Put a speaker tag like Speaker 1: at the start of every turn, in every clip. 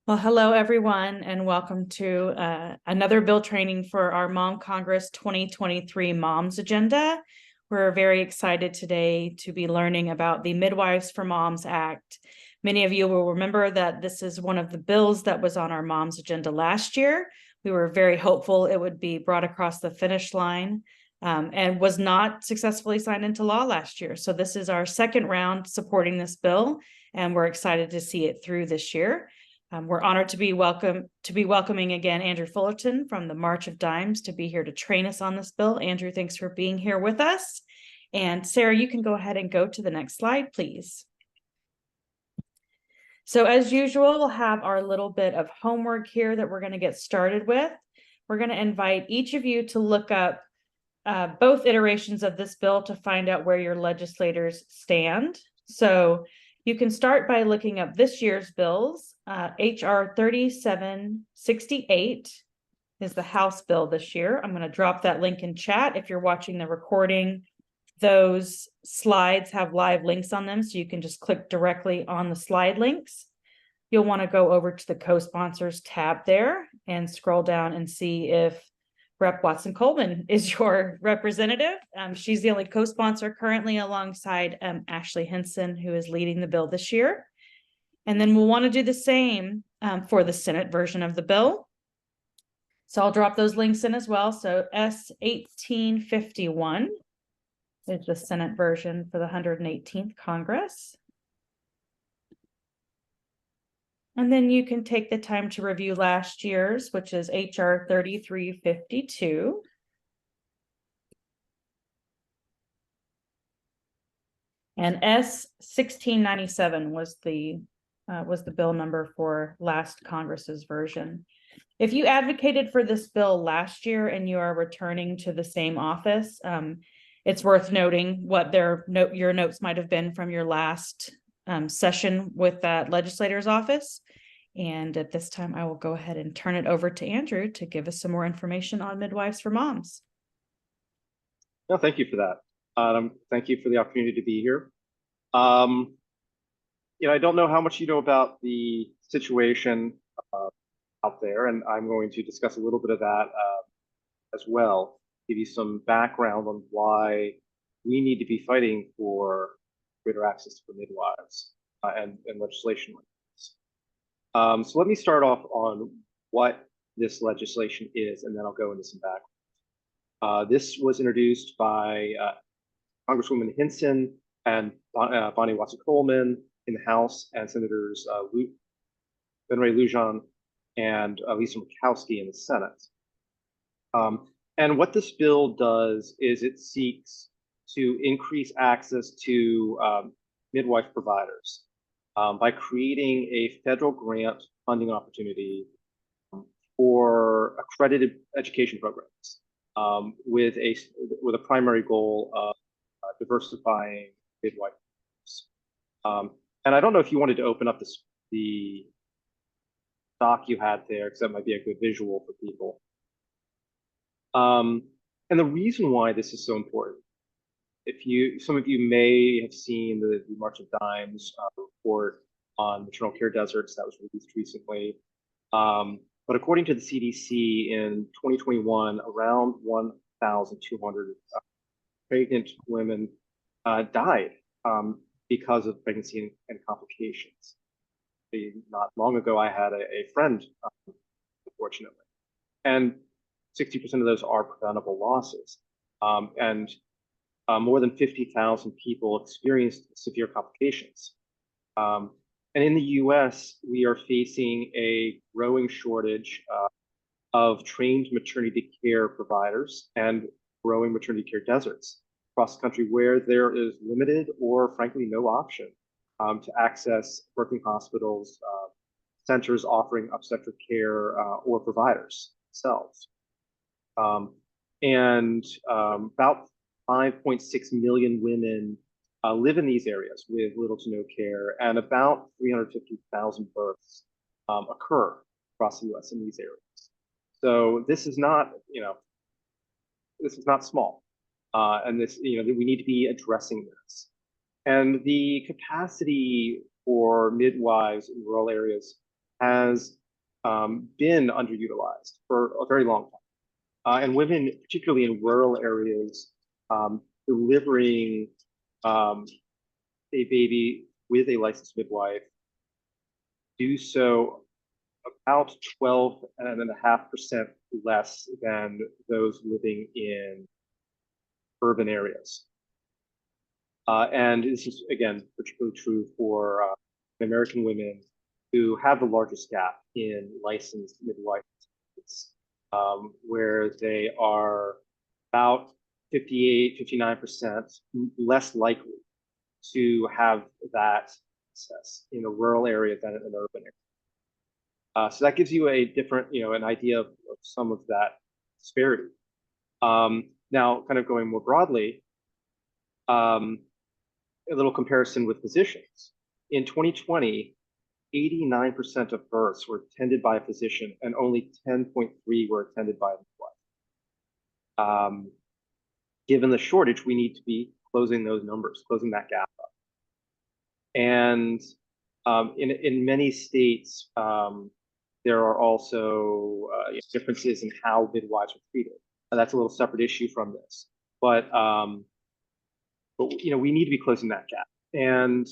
Speaker 1: Well, hello, everyone, and welcome to another bill training for our Mom Congress 2023 Moms Agenda. We're very excited today to be learning about the Midwives for Moms Act. Many of you will remember that this is one of the bills that was on our Moms Agenda last year. We were very hopeful it would be brought across the finish line and was not successfully signed into law last year. So this is our second round supporting this bill, and we're excited to see it through this year. We're honored to be welcoming again Andrew Fullerton from the March of Dimes to be here to train us on this bill. Andrew, thanks for being here with us. And Sarah, you can go ahead and go to the next slide, please. So as usual, we'll have our little bit of homework here that we're going to get started with. We're going to invite each of you to look up both iterations of this bill to find out where your legislators stand. So you can start by looking up this year's bills. HR 3768 is the House bill this year. I'm going to drop that link in chat. If you're watching the recording, those slides have live links on them, so you can just click directly on the slide links. You'll want to go over to the co-sponsors tab there and scroll down and see if Rep. Watson Coleman is your representative. She's the only co-sponsor currently alongside Ashley Henson, who is leading the bill this year. And then we'll want to do the same for the Senate version of the bill. So I'll drop those links in as well. So S1851 is the Senate version for the 118th Congress. And then you can take the time to review last year's, which is HR 3352. And S1697 was the bill number for last Congress's version. If you advocated for this bill last year and you are returning to the same office, it's worth noting what your notes might have been from your last session with that legislator's office. And at this time, I will go ahead and turn it over to Andrew to give us some more information on Midwives for Moms.
Speaker 2: No, thank you for that. Thank you for the opportunity to be here. I don't know how much you know about the situation out there, and I'm going to discuss a little bit of that as well, give you some background on why we need to be fighting for greater access for midwives and legislation like this. So let me start off on what this legislation is, and then I'll go into some background. This was introduced by Congresswoman Hinson and Bonnie Watson Coleman in the House, and Senators Ben Ray Lujan and Lisa Murkowski in the Senate. And what this bill does is it seeks to increase access to midwife providers by creating a federal grant funding opportunity for accredited education programs with a primary goal of diversifying midwife. And I don't know if you wanted to open up the doc you had there, because that might be a good visual for people. And the reason why this is so important, some of you may have seen the March of Dimes report on maternal care deserts that was released recently. But according to the CDC, in 2021, around 1,200 pregnant women died because of pregnancy and complications. Not long ago, I had a friend, unfortunately, and 60% of those are preventable losses. And more than 50,000 people experienced severe complications. And in the US, we are facing a growing shortage of trained maternity care providers and growing maternity care deserts across the country, where there is limited or frankly no option to access working hospitals, centers offering obstetric care, or providers themselves. About 5.6 million women live in these areas with little to no care, and about 350,000 births occur across the US in these areas. So this is not, this is not small. And this, we need to be addressing this. And the capacity for midwives in rural areas has been underutilized for a very long time. And women, particularly in rural areas, delivering a baby with a licensed midwife do so about 12.5% less than those living in urban areas. And this is, again, particularly true for American women who have the largest gap in licensed midwives, where they are about 58, 59% less likely to have that access in a rural area than in an urban area. So that gives you a different, an idea of some of that disparity. Now, kind of going more broadly, a little comparison with physicians. In 2020, 89% of births were attended by a physician and only 10.3 were attended by a midwife. Given the shortage, we need to be closing those numbers, closing that gap up. And in many states, there are also differences in how midwives are treated. And that's a little separate issue from this. But we need to be closing that gap. And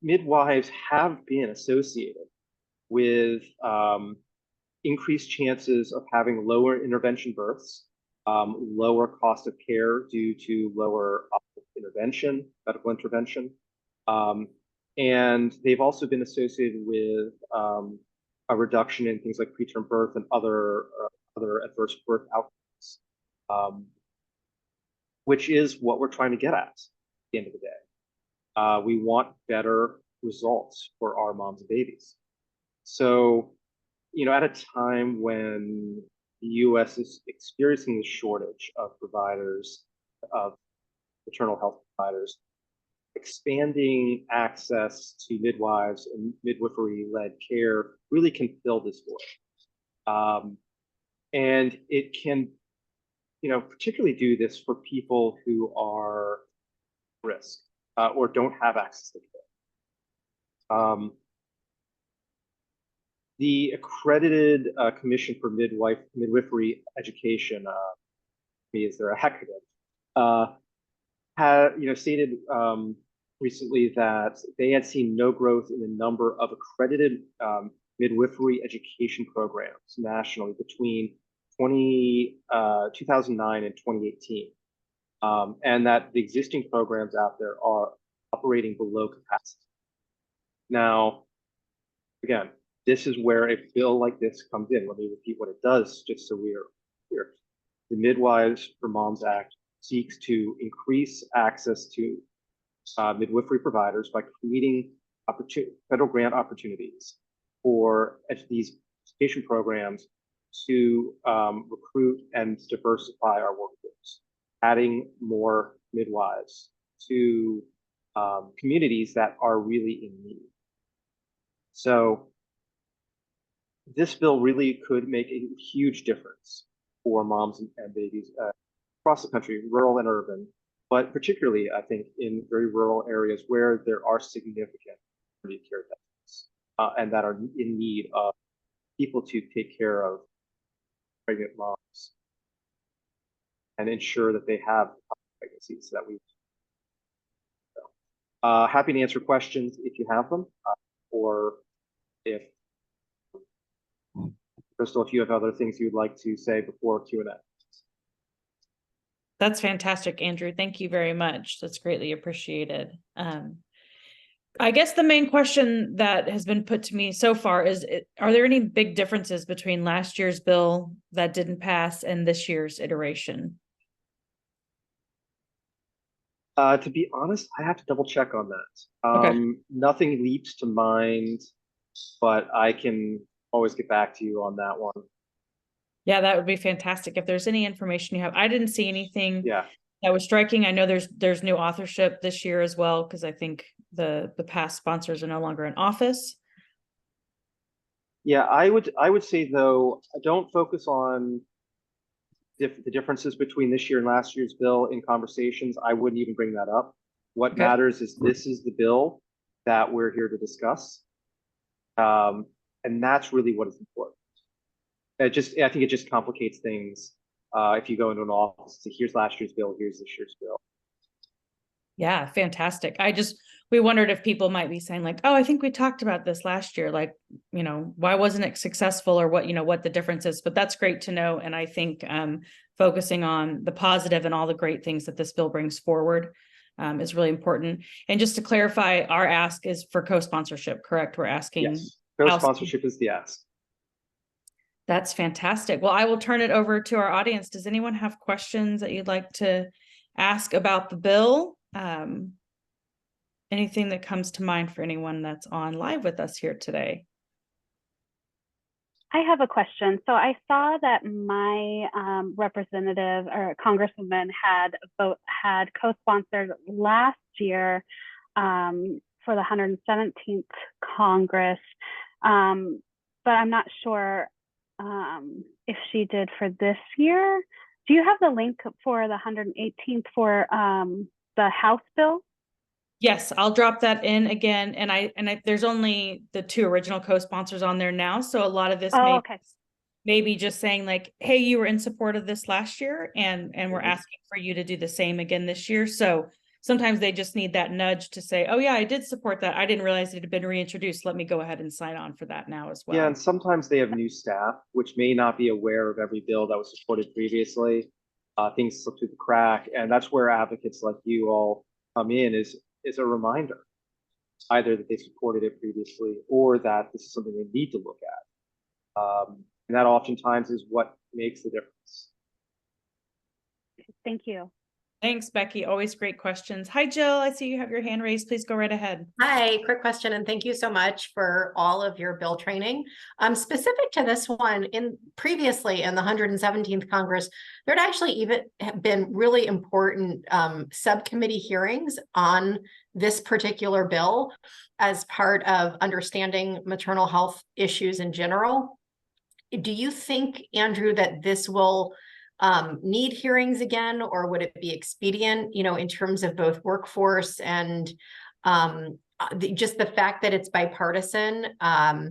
Speaker 2: midwives have been associated with increased chances of having lower intervention births, lower cost of care due to lower medical intervention. And they've also been associated with a reduction in things like preterm birth and other adverse birth outcomes, which is what we're trying to get at the end of the day. We want better results for our moms and babies. So, at a time when the US is experiencing the shortage of providers, of maternal health providers, expanding access to midwives and midwifery-led care really can fill this void. And it can, particularly do this for people who are at risk or don't have access to care. The accredited Commission for Midwifery Education, is their acronym, had stated recently that they had seen no growth in the number of accredited midwifery education programs nationally between 2009 and 2018, and that the existing programs out there are operating below capacity. Now, again, this is where a bill like this comes in. Let me repeat what it does, just so we are clear. The Midwives for Moms Act seeks to increase access to midwifery providers by creating federal grant opportunities for these education programs to recruit and diversify our workforce, adding more midwives to communities that are really in need. So this bill really could make a huge difference for moms and babies across the country, rural and urban, but particularly, I think, in very rural areas where there are significant maternity care deficits and that are in need of people to take care of pregnant moms and ensure that they have pregnancies that we. Happy to answer questions if you have them, or if Crystal, if you have other things you'd like to say before Q&A.
Speaker 1: That's fantastic, Andrew. Thank you very much. That's greatly appreciated. I guess the main question that has been put to me so far is, are there any big differences between last year's bill that didn't pass and this year's iteration?
Speaker 2: To be honest, I have to double check on that.
Speaker 1: Okay.
Speaker 2: Nothing leaps to mind, but I can always get back to you on that one.
Speaker 1: Yeah, that would be fantastic. If there's any information you have, I didn't see anything
Speaker 2: Yeah.
Speaker 1: that was striking. I know there's new authorship this year as well, because I think the past sponsors are no longer in office.
Speaker 2: Yeah, I would say though, don't focus on the differences between this year and last year's bill in conversations. I wouldn't even bring that up. What matters is this is the bill that we're here to discuss. And that's really what is important. I think it just complicates things. If you go into an office, say, here's last year's bill, here's this year's bill.
Speaker 1: Yeah, fantastic. We wondered if people might be saying like, oh, I think we talked about this last year. Like, why wasn't it successful or what the difference is? But that's great to know. And I think focusing on the positive and all the great things that this bill brings forward is really important. And just to clarify, our ask is for co-sponsorship, correct? We're asking.
Speaker 2: Yes, co-sponsorship is the ask.
Speaker 1: That's fantastic. Well, I will turn it over to our audience. Does anyone have questions that you'd like to ask about the bill? Anything that comes to mind for anyone that's on live with us here today?
Speaker 3: I have a question. So I saw that my representative or congresswoman had co-sponsored last year for the 117th Congress, but I'm not sure if she did for this year. Do you have the link for the 118th for the House bill?
Speaker 1: Yes, I'll drop that in again. And there's only the two original co-sponsors on there now. So a lot of this may be just saying like, hey, you were in support of this last year and we're asking for you to do the same again this year. So sometimes they just need that nudge to say, oh yeah, I did support that. I didn't realize it had been reintroduced. Let me go ahead and sign on for that now as well.
Speaker 2: Yeah, and sometimes they have new staff, which may not be aware of every bill that was supported previously. Things slip through the crack. And that's where advocates like you all come in is a reminder, either that they supported it previously or that this is something they need to look at. And that oftentimes is what makes the difference.
Speaker 3: Thank you.
Speaker 1: Thanks, Becky. Always great questions. Hi, Jill. I see you have your hand raised. Please go right ahead.
Speaker 4: Hi, quick question, and thank you so much for all of your bill training. Specific to this one, previously in the 117th Congress, there had actually even been really important subcommittee hearings on this particular bill as part of understanding maternal health issues in general. Do you think, Andrew, that this will need hearings again, or would it be expedient, in terms of both workforce and just the fact that it's bipartisan? I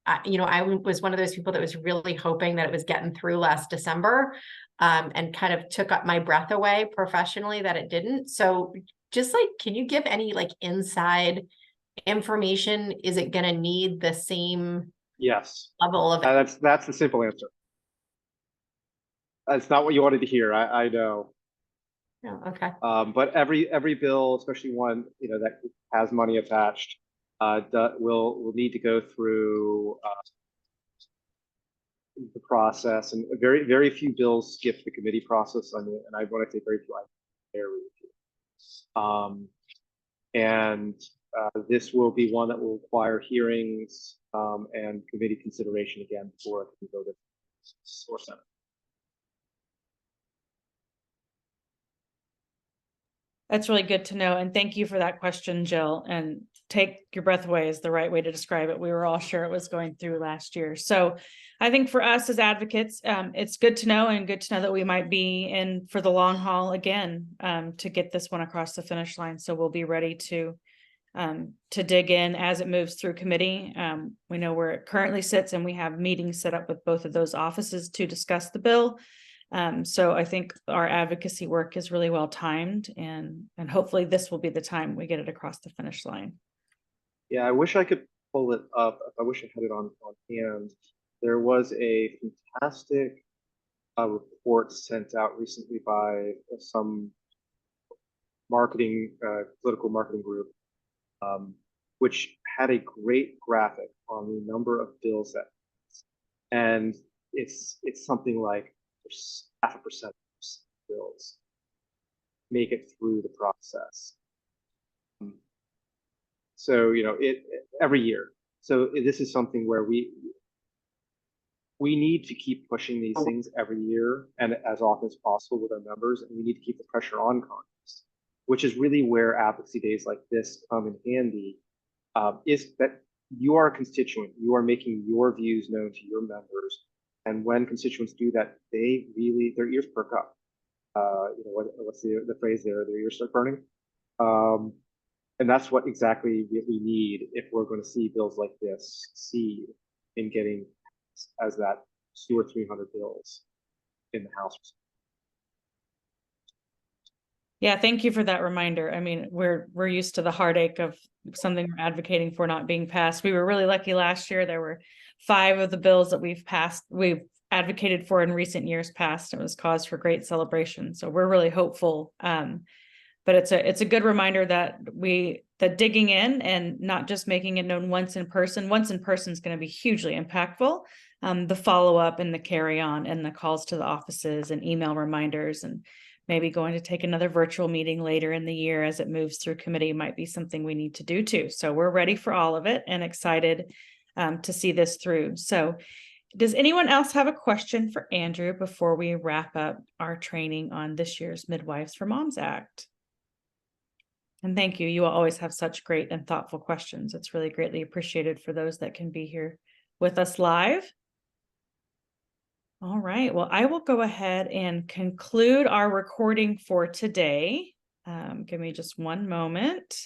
Speaker 4: was one of those people that was really hoping that it was getting through last December, and kind of took up my breath away professionally that it didn't. So just like, can you give any like inside information? Is it going to need the same level of
Speaker 2: that's the simple answer. That's not what you wanted to hear. I know.
Speaker 4: Oh, okay.
Speaker 2: But every bill, especially one that has money attached, will need to go through the process, and very few bills skip the committee process. I mean, and I want to say very few. And this will be one that will require hearings and committee consideration again before it can go to or Senate.
Speaker 1: That's really good to know. And thank you for that question, Jill. And take your breath away is the right way to describe it. We were all sure it was going through last year. So I think for us as advocates, it's good to know, and good to know that we might be in for the long haul again to get this one across the finish line. So we'll be ready to dig in as it moves through committee. We know where it currently sits, and we have meetings set up with both of those offices to discuss the bill. So I think our advocacy work is really well timed, and hopefully this will be the time we get it across the finish line.
Speaker 2: Yeah, I wish I could pull it up. I wish I had it on hand. There was a fantastic report sent out recently by some political marketing group, which had a great graphic on the number of bills and it's something like 0.5% of bills make it through the process. So every year. So this is something where we need to keep pushing these things every year and as often as possible with our members, and we need to keep the pressure on Congress, which is really where advocacy days like this come in handy. Is that you are a constituent, you are making your views known to your members. And when constituents do that, their ears perk up. What's the phrase there? Their ears start burning. And that's what exactly we need if we're going to see bills like this succeed in getting as that 200 or 300 bills in the House.
Speaker 1: Yeah, thank you for that reminder. I mean, we're used to the heartache of something we're advocating for not being passed. We were really lucky last year. There were 5 of the bills that we've advocated for in recent years passed. It was cause for great celebration. So we're really hopeful. But it's a good reminder that digging in and not just making it known once in person is going to be hugely impactful. The follow-up and the carry on and the calls to the offices and email reminders, and maybe going to take another virtual meeting later in the year as it moves through committee might be something we need to do too. So we're ready for all of it and excited to see this through. So does anyone else have a question for Andrew before we wrap up our training on this year's Midwives for Moms Act? And thank you. You will always have such great and thoughtful questions. It's really greatly appreciated for those that can be here with us live. All right. Well, I will go ahead and conclude our recording for today. Give me just one moment.